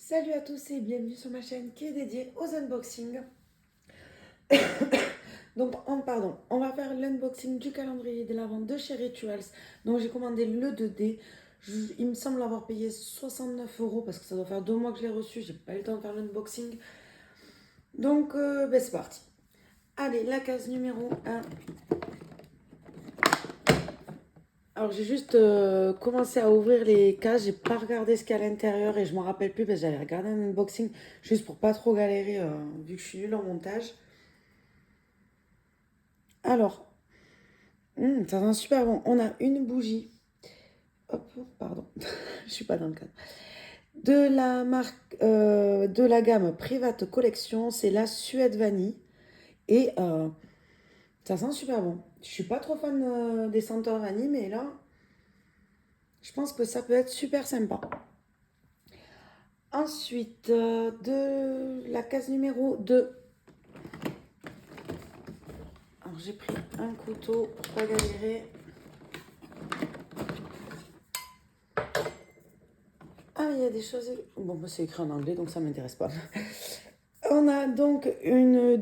Salut à tous et bienvenue sur ma chaîne qui est dédiée aux unboxings. Donc, on va faire l'unboxing du calendrier de l'Avent de chez Rituals. Donc, j'ai commandé le 2D. Il me semble avoir payé 69 € parce que ça doit faire 2 mois que je l'ai reçu. J'ai pas eu le temps de faire l'unboxing. Donc, c'est parti. Allez, la case numéro 1. Alors, j'ai juste commencé à ouvrir les cases. J'ai pas regardé ce qu'il y a à l'intérieur et je m'en rappelle plus parce que j'avais regardé un unboxing juste pour pas trop galérer vu que je suis nulle en montage. Alors, ça sent super bon. On a une bougie. Hop, pardon, je suis pas dans le cadre. De la marque, de la gamme Private Collection, c'est la Suède Vanille. Et ça sent super bon. Je suis pas trop fan des senteurs vanille, mais là, je pense que ça peut être super sympa. Ensuite, de la case numéro 2. Alors, j'ai pris un couteau pour pas galérer. Ah, il y a des choses... Bon, bah, c'est écrit en anglais, donc ça m'intéresse pas. On a donc une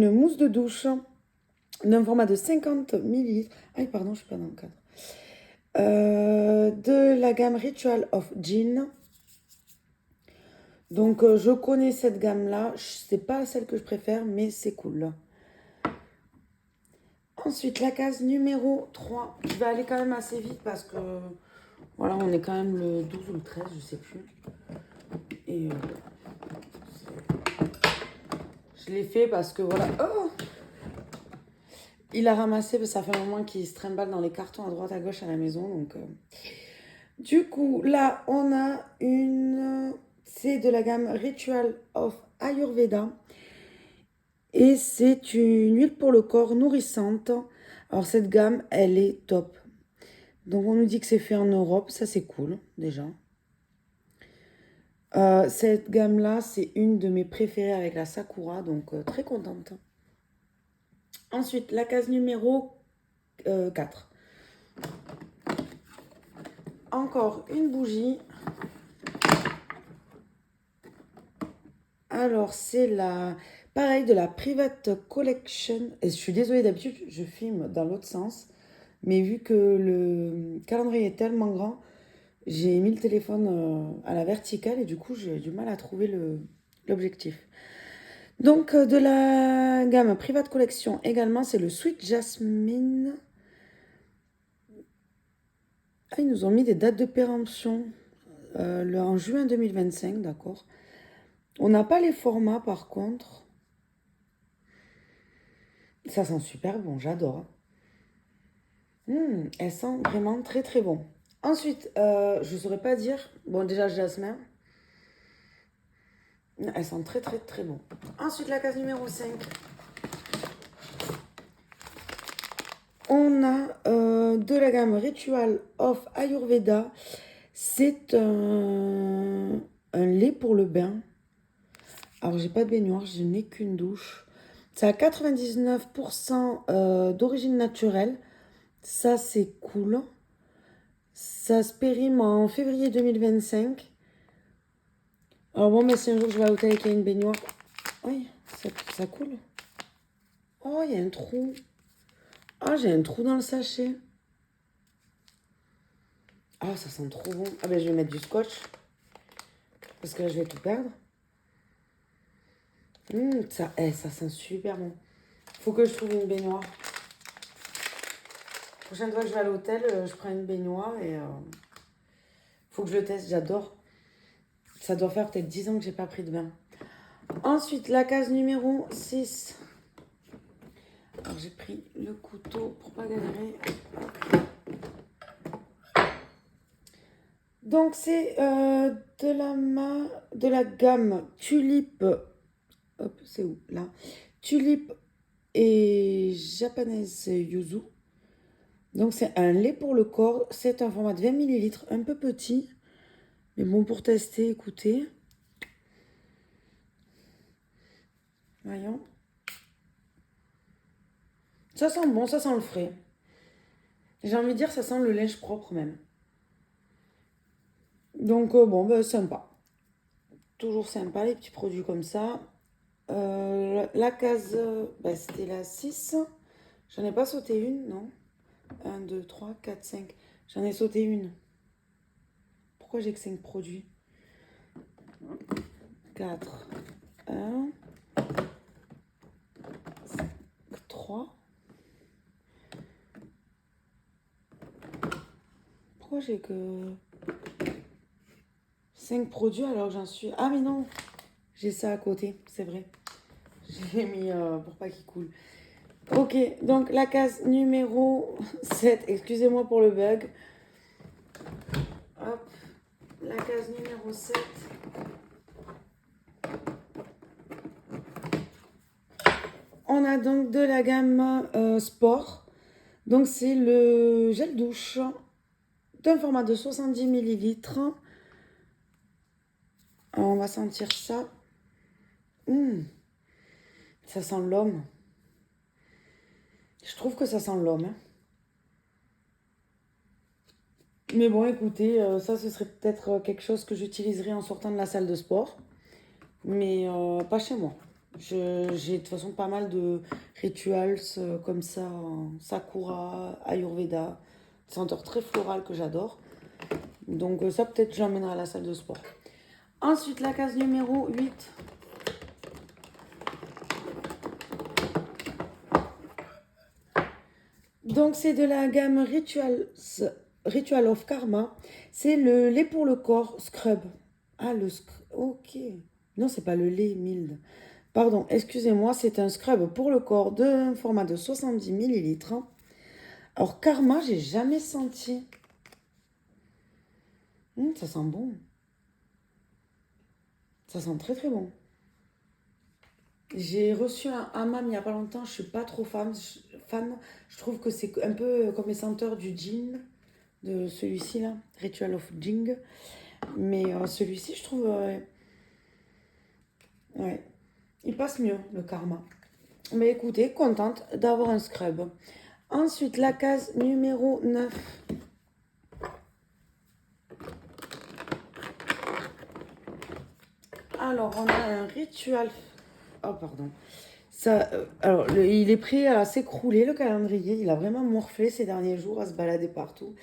mousse de douche d'un format de 50 ml. Ah, pardon, je suis pas dans le cadre. De la gamme Ritual of Gin. Donc, je connais cette gamme-là. C'est pas celle que je préfère, mais c'est cool. Ensuite, la case numéro 3. Je vais aller quand même assez vite parce que... Voilà, on est quand même le 12 ou le 13, je sais plus. Et... je l'ai fait parce que voilà... Oh, il a ramassé, parce que ça fait un moment qu'il se trimballe dans les cartons à droite à gauche à la maison. Donc, du coup, là, on a une... C'est de la gamme Ritual of Ayurveda. Et c'est une huile pour le corps nourrissante. Alors, cette gamme, elle est top. Donc, on nous dit que c'est fait en Europe. Ça, c'est cool, déjà. Cette gamme-là, c'est une de mes préférées avec la Sakura. Donc, très contente. Ensuite, la case numéro 4. Encore une bougie. Alors, c'est pareil, de la Private Collection. Et je suis désolée, d'habitude, je filme dans l'autre sens. Mais vu que le calendrier est tellement grand, j'ai mis le téléphone à la verticale et du coup, j'ai du mal à trouver l'objectif. Donc, de la gamme Private Collection également, c'est le Sweet Jasmine. Ah, ils nous ont mis des dates de péremption. En juin 2025, d'accord. On n'a pas les formats par contre. Ça sent super bon, j'adore. Elle sent vraiment très très bon. Ensuite, je ne saurais pas dire. Bon, déjà, jasmin. Elle sent très très très bon. Ensuite, la case numéro 5. On a de la gamme Ritual of Ayurveda. C'est un lait pour le bain. Alors, j'ai pas de baignoire, je n'ai qu'une douche. C'est à 99% d'origine naturelle. Ça, c'est cool. Ça se périme en février 2025. Alors bon, mais si un jour je vais à l'hôtel et qu'il y a une baignoire... Oui, ça coule. Oh, il y a un trou. Ah, j'ai un trou dans le sachet. Ah, ça sent trop bon. Ah ben, je vais mettre du scotch. Parce que là, je vais tout perdre. Ça sent super bon. Faut que je trouve une baignoire. Prochaine fois que je vais à l'hôtel, je prends une baignoire et... faut que je le teste, j'adore. Ça doit faire peut-être 10 ans que j'ai pas pris de bain. Ensuite, la case numéro 6. Alors, j'ai pris le couteau pour pas galérer. Donc, c'est de la gamme Tulip. Hop, c'est où? Là. Tulip et Japanese Yuzu. Donc, c'est un lait pour le corps. C'est un format de 20 ml, un peu petit. Mais bon, pour tester, écoutez. Voyons. Ça sent bon, ça sent le frais. J'ai envie de dire, ça sent le linge propre même. Donc, bon, ben, sympa. toujours sympa les petits produits comme ça. La case, bah, c'était la 6. J'en ai pas sauté une, non? 1, 2, 3, 4, 5. J'en ai sauté une. Pourquoi j'ai que 5 produits? 4, 1, 3. Pourquoi j'ai que 5 produits alors que j'en suis... Ah mais non, j'ai ça à côté, c'est vrai. J'ai mis pour pas qu'il coule. Ok, donc la case numéro 7. Excusez-moi pour le bug. Hop, la case numéro 7. On a donc de la gamme sport. Donc c'est le gel douche d'un format de 70 millilitres. Alors, on va sentir ça. Ça sent l'homme. Je trouve que ça sent l'homme. Hein. Mais bon, écoutez, ça, ce serait peut-être quelque chose que j'utiliserai en sortant de la salle de sport. Mais pas chez moi. J'ai de toute façon pas mal de rituals comme ça, Sakura, Ayurveda, des senteurs très florales que j'adore. Donc ça, peut-être j'emmènerai à la salle de sport. Ensuite, la case numéro 8. Donc c'est de la gamme Ritual of Karma. C'est le lait pour le corps scrub. Ah, le scrub. Ok. Non, c'est pas le lait mild. Pardon, excusez-moi, c'est un scrub pour le corps d'un format de 70 millilitres. Alors, Karma, j'ai jamais senti. Ça sent bon. Ça sent très très bon. J'ai reçu un hammam il n'y a pas longtemps, je suis pas trop fan. Je trouve que c'est un peu comme les senteurs du gin, de celui-ci là, Ritual of Jing. Mais celui-ci, je trouve, ouais, il passe mieux, le Karma. Mais écoutez, contente d'avoir un scrub. Ensuite, la case numéro 9. Alors, on a un ritual. Oh, pardon. Ça, alors, il est prêt à s'écrouler, le calendrier. Il a vraiment morflé ces derniers jours à se balader partout.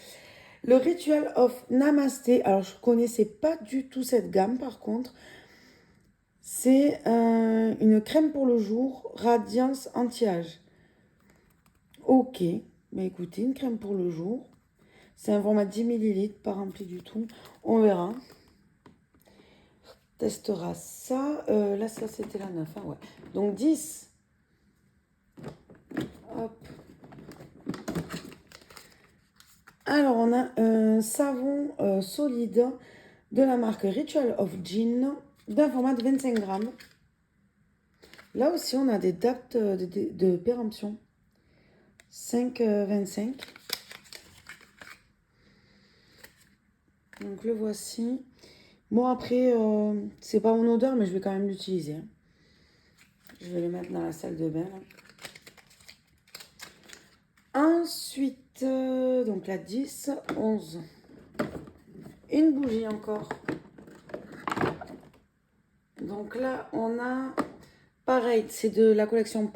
Le Ritual of Namasté. Alors, je ne connaissais pas du tout cette gamme, par contre. C'est une crème pour le jour, radiance anti-âge. Ok. Mais écoutez, une crème pour le jour. C'est un format 10 millilitres, pas rempli du tout. On verra. Testera ça. Là, ça, c'était la 9. Hein, ouais. Donc, 10. Hop. Alors, on a un savon solide de la marque Ritual of Gin d'un format de 25 grammes. Là aussi, on a des dates de péremption. 5,25. Donc, le voici. Bon, après, c'est pas mon odeur, mais je vais quand même l'utiliser. Hein. Je vais le mettre dans la salle de bain. Là. Ensuite, donc la 10, 11. Une bougie encore. Donc là, on a... Pareil, c'est de la collection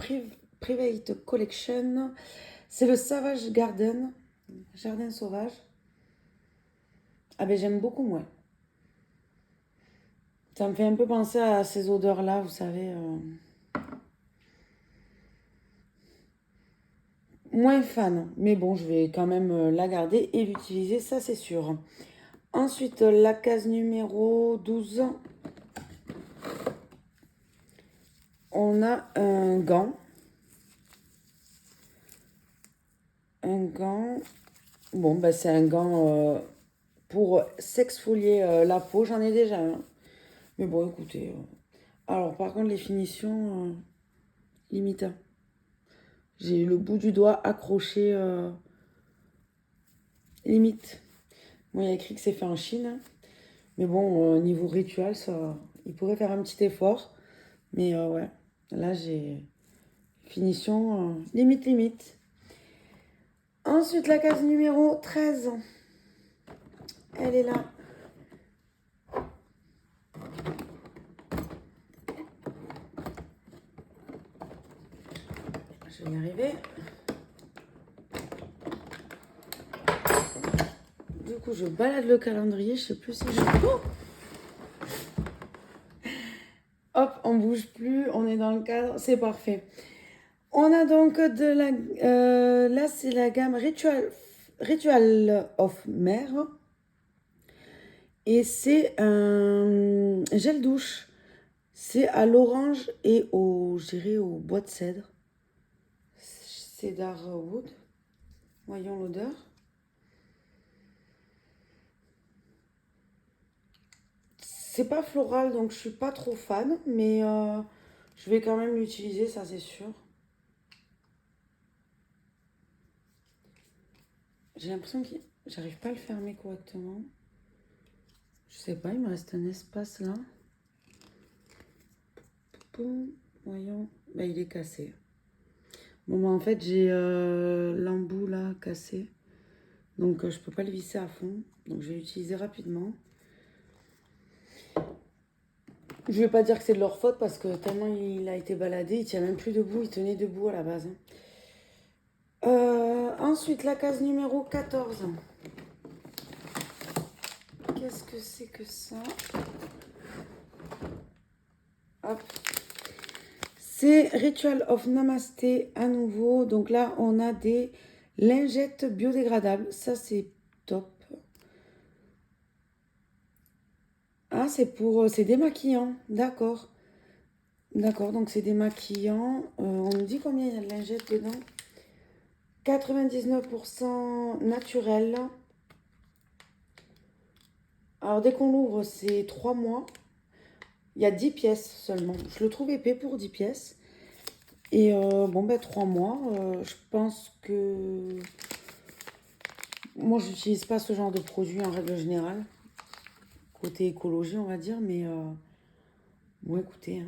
Private Collection. C'est le Savage Garden. Jardin sauvage. Ah ben j'aime beaucoup moins. Ça me fait un peu penser à ces odeurs-là, vous savez. Moins fan. Mais bon, je vais quand même la garder et l'utiliser, ça c'est sûr. Ensuite, la case numéro 12. On a un gant. Un gant. Bon, bah, c'est un gant pour s'exfolier la peau. J'en ai déjà un. Mais bon, écoutez. Alors, par contre, les finitions, limite. J'ai le bout du doigt accroché, limite. Bon, il y a écrit que c'est fait en Chine. Hein. Mais bon, niveau rituel, ça, il pourrait faire un petit effort. Mais ouais, là, j'ai finition limite, limite. Ensuite, la case numéro 13. Elle est là. Je vais y arriver. Du coup, je balade le calendrier. Je sais plus si je... Oh, hop, on bouge plus. On est dans le cadre. C'est parfait. On a donc de la... là, c'est la gamme Ritual of Mer. Et c'est un gel douche. C'est à l'orange et au, je dirais, au bois de cèdre. Cedar wood. Voyons l'odeur. C'est pas floral, donc je suis pas trop fan, mais je vais quand même l'utiliser, ça c'est sûr. J'ai l'impression que j'arrive pas à le fermer correctement. Je sais pas, il me reste un espace là. Voyons, bah, il est cassé. Bon, bah, en fait, j'ai l'embout là cassé. Donc, je peux pas le visser à fond. Donc, je vais l'utiliser rapidement. Je vais pas dire que c'est de leur faute parce que tellement il a été baladé, il tient même plus debout. Il tenait debout à la base. Ensuite, la case numéro 14. Qu'est-ce que c'est que ça? Hop. C'est Ritual of Namasté à nouveau. Donc là, on a des lingettes biodégradables. Ça, c'est top. Ah, c'est démaquillant. D'accord. D'accord, donc c'est démaquillant. On nous dit combien il y a de lingettes dedans? 99% naturel. Alors, dès qu'on l'ouvre, c'est 3 mois. Il y a 10 pièces seulement. Je le trouve épais pour 10 pièces. Et bon, ben 3 mois. Je pense que... Moi, je n'utilise pas ce genre de produit en règle générale. Côté écologie, on va dire. Mais bon, écoutez.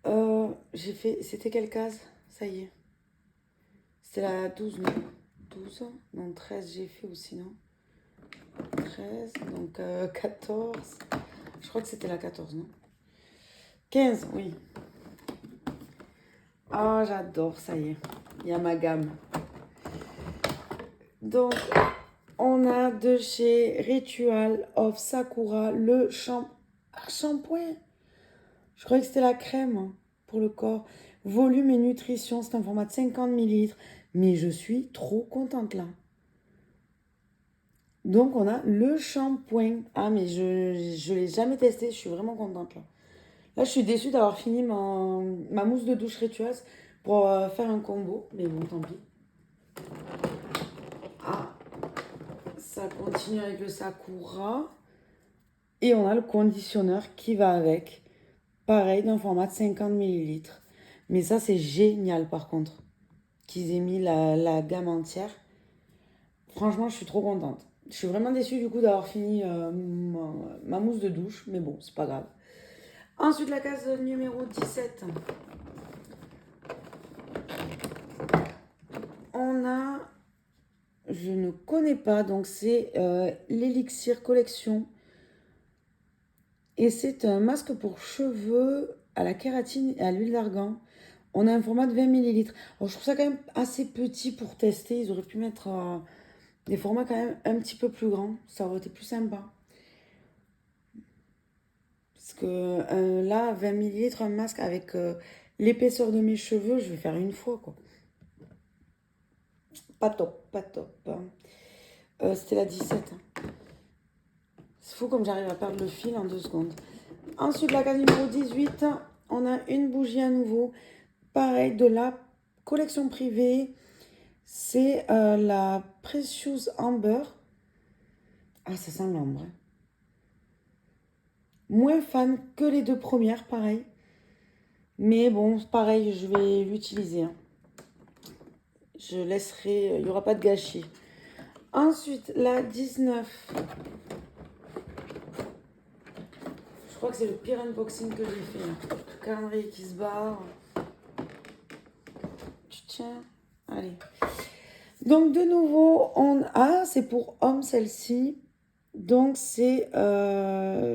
Hein. J'ai fait... C'était quelle case? Ça y est. C'était la 12, non? 12? Non, 13 j'ai fait aussi, non? 13, donc 14. Je crois que c'était la 14, non? 15, oui. Ah, j'adore, ça y est. Il y a ma gamme. Donc, on a de chez Ritual of Sakura le shampoing. Je croyais que c'était la crème pour le corps. Volume et nutrition, c'est un format de 50 ml. Mais je suis trop contente là. Donc, on a le shampoing. Ah, mais je ne l'ai jamais testé. Je suis vraiment contente là. Là, je suis déçue d'avoir fini ma mousse de douche Ritual pour faire un combo. Mais bon, tant pis. Ah, ça continue avec le Sakura. Et on a le conditionneur qui va avec. Pareil, d'un format de 50 ml. Mais ça, c'est génial par contre. Qu'ils aient mis la gamme entière. Franchement, je suis trop contente. Je suis vraiment déçue du coup d'avoir fini ma mousse de douche. Mais bon, c'est pas grave. Ensuite, la case numéro 17. On a... Je ne connais pas. Donc, c'est l'Elixir Collection. Et c'est un masque pour cheveux à la kératine et à l'huile d'argan. On a un format de 20 ml. Alors, je trouve ça quand même assez petit pour tester. Ils auraient pu mettre des formats quand même un petit peu plus grands. Ça aurait été plus sympa. Parce que là, 20 ml, un masque avec l'épaisseur de mes cheveux, je vais faire une fois, quoi. Pas top, pas top. C'était la 17. C'est fou comme j'arrive à perdre le fil en 2 secondes. Ensuite, la case numéro 18, on a une bougie à nouveau. Pareil, de la collection privée. C'est la Precious Amber. Ah, ça sent l'ambre. Hein. Moins fan que les 2 premières, pareil. Mais bon, pareil, je vais l'utiliser. Hein. Je laisserai... Il n'y aura pas de gâchis. Ensuite, la 19. Je crois que c'est le pire unboxing que j'ai fait. Hein. Le calendrier qui se barre. Tu tiens. Allez. Donc, de nouveau, c'est pour homme, celle-ci. Donc, c'est la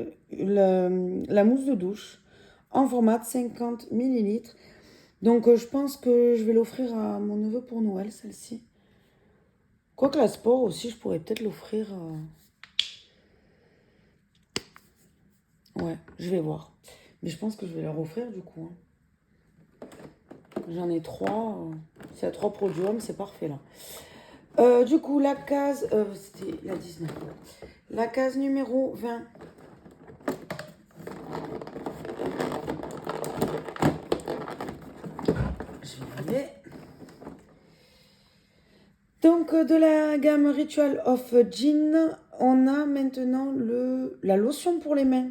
mousse de douche en format de 50 ml. Donc, je pense que je vais l'offrir à mon neveu pour Noël, celle-ci. Quoique la sport aussi, je pourrais peut-être l'offrir. Ouais, je vais voir. Mais je pense que je vais leur offrir du coup, hein. J'en ai 3. S'il y a 3 produits hommes, c'est parfait là. Du coup, la case. C'était la 19. La case numéro 20. Je vais y aller. Donc, de la gamme Ritual of Gin, on a maintenant la lotion pour les mains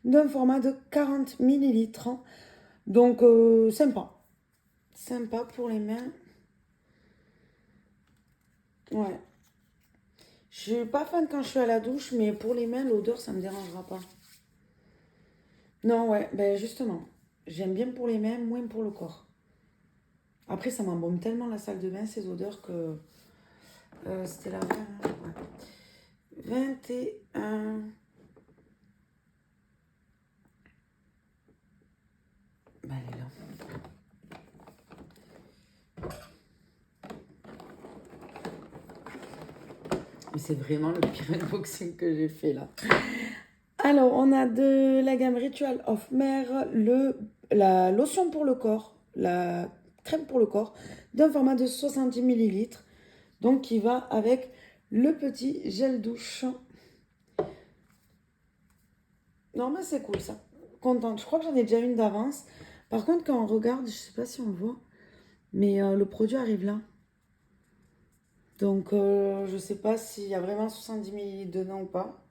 d'un format de 40 millilitres. Donc, sympa. Sympa pour les mains. Ouais. Je suis pas fan quand je suis à la douche, mais pour les mains, l'odeur, ça me dérangera pas. Non, ouais, ben justement. J'aime bien pour les mains, moins pour le corps. Après, ça m'embaume tellement la salle de bain, ces odeurs, que c'était la 20, hein, ouais. 21. Bah, elle est là. Mais c'est vraiment le pire unboxing que j'ai fait là. Alors, on a de la gamme Ritual of Mer, la lotion pour le corps, la crème pour le corps, d'un format de 70 millilitres. Donc, qui va avec le petit gel douche. Non, mais c'est cool ça. Contente. Je crois que j'en ai déjà une d'avance. Par contre, quand on regarde, je sais pas si on le voit, mais le produit arrive là. Donc, je sais pas s'il y a vraiment 70 millilitres dedans ou pas.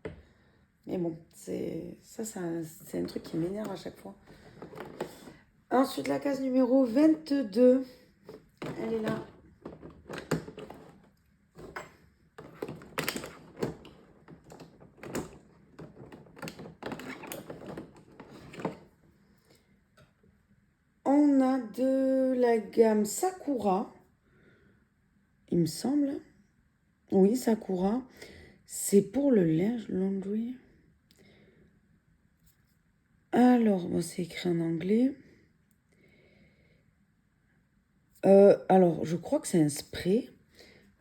Mais bon, c'est un truc qui m'énerve à chaque fois. Ensuite, la case numéro 22. Elle est là. On a de la gamme Sakura. Il me semble. Oui, Sakura. C'est pour le linge laundry. Alors, bon, c'est écrit en anglais. Alors, je crois que c'est un spray.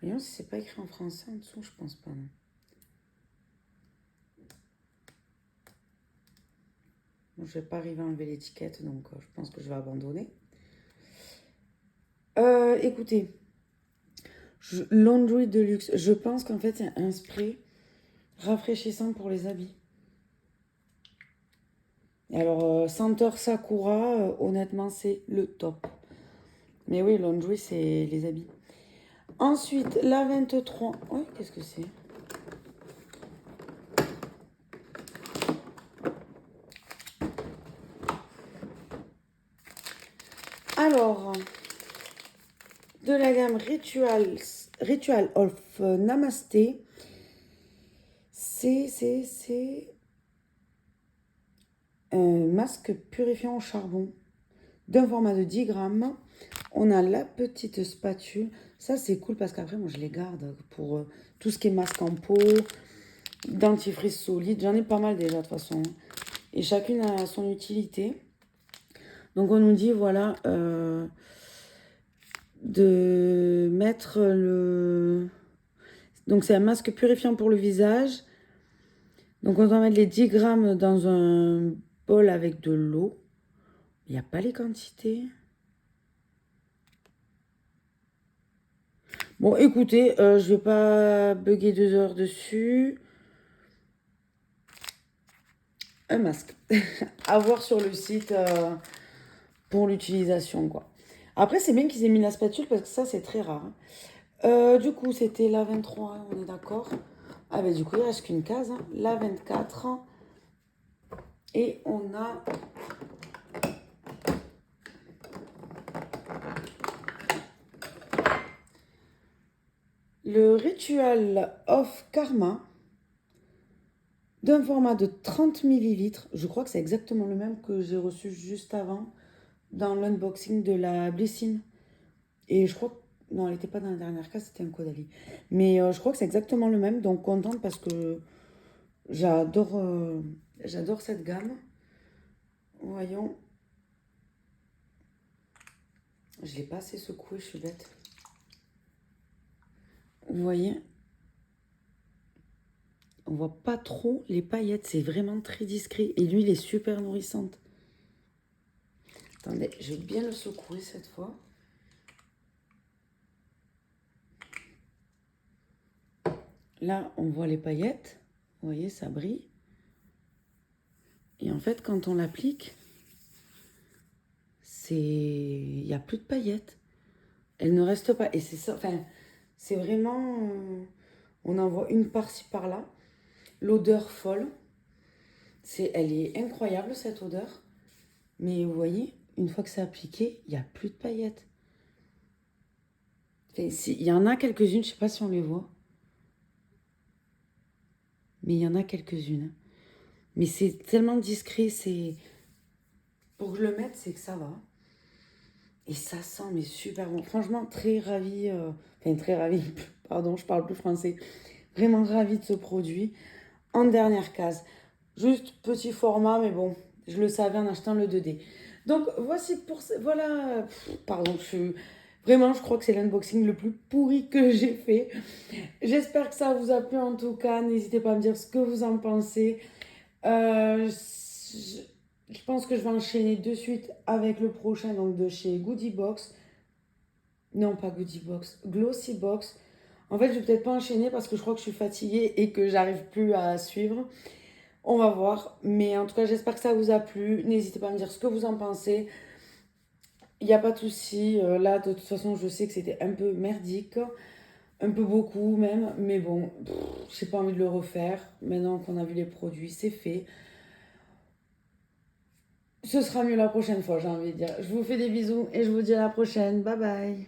Voyons si c'est pas écrit en français en dessous, je pense pas. Non. Bon, je vais pas arriver à enlever l'étiquette, donc je pense que je vais abandonner. Écoutez, Laundry Deluxe, je pense qu'en fait c'est un spray rafraîchissant pour les habits. Et alors, senteur Sakura, honnêtement, c'est le top. Mais oui, Laundry, c'est les habits. Ensuite, la 23. Oui, qu'est-ce que c'est? Alors, de la gamme Ritual of Namasté, c'est un masque purifiant au charbon d'un format de 10 grammes. On a la petite spatule. Ça, c'est cool parce qu'après, moi, je les garde pour tout ce qui est masque en peau, dentifrice solide. J'en ai pas mal déjà, de toute façon. Et chacune a son utilité. Donc, on nous dit, voilà, de mettre le... Donc, c'est un masque purifiant pour le visage. Donc, on doit mettre les 10 grammes dans un bol avec de l'eau. Il n'y a pas les quantités. Bon, écoutez, je vais pas bugger 2 heures dessus. Un masque. À voir sur le site pour l'utilisation, quoi. Après, c'est bien qu'ils aient mis la spatule parce que ça, c'est très rare. Du coup, c'était la 23, on est d'accord. Ah, ben du coup, il reste qu'une case. Hein. La 24. Et on a... le Ritual of Karma d'un format de 30 millilitres. Je crois que c'est exactement le même que j'ai reçu juste avant dans l'unboxing de la Blessine. Et je crois que... Non, elle n'était pas dans la dernière case, c'était un Caudalie. Mais je crois que c'est exactement le même. Donc, contente parce que j'adore cette gamme. Voyons. Je l'ai pas assez secoué, je suis bête. Vous voyez? On voit pas trop les paillettes, c'est vraiment très discret. Et l'huile est super nourrissante. Attendez, je vais bien le secouer cette fois. Là, on voit les paillettes. Vous voyez, ça brille. Et en fait, quand on l'applique, il n'y a plus de paillettes. Elles ne restent pas. Et c'est ça, enfin, c'est vraiment... on en voit une par-ci, par-là. L'odeur folle. Elle est incroyable, cette odeur. Mais vous voyez, une fois que c'est appliqué, il n'y a plus de paillettes. Enfin, il y en a quelques-unes, je ne sais pas si on les voit. Mais il y en a quelques-unes. Mais c'est tellement discret, c'est... Pour que je le mette, c'est que ça va. Et ça sent, mais super bon. Franchement, très ravie. Enfin, très ravie. Pardon, je parle plus français. Vraiment ravie de ce produit. En dernière case. Juste petit format, mais bon, je le savais en achetant le 2D. Donc, voici pour... Voilà. Pardon, Vraiment, je crois que c'est l'unboxing le plus pourri que j'ai fait. J'espère que ça vous a plu en tout cas. N'hésitez pas à me dire ce que vous en pensez. Je pense que je vais enchaîner de suite avec le prochain, donc de chez Goodie Box. Non, pas Goodie Box, Glossy Box. En fait, je vais peut-être pas enchaîner parce que je crois que je suis fatiguée et que j'arrive plus à suivre. On va voir. Mais en tout cas, j'espère que ça vous a plu. N'hésitez pas à me dire ce que vous en pensez. Il n'y a pas de souci. Là, de toute façon, je sais que c'était un peu merdique. Un peu beaucoup même. Mais bon, j'ai pas envie de le refaire. Maintenant qu'on a vu les produits, c'est fait. Ce sera mieux la prochaine fois, j'ai envie de dire. Je vous fais des bisous et je vous dis à la prochaine. Bye bye.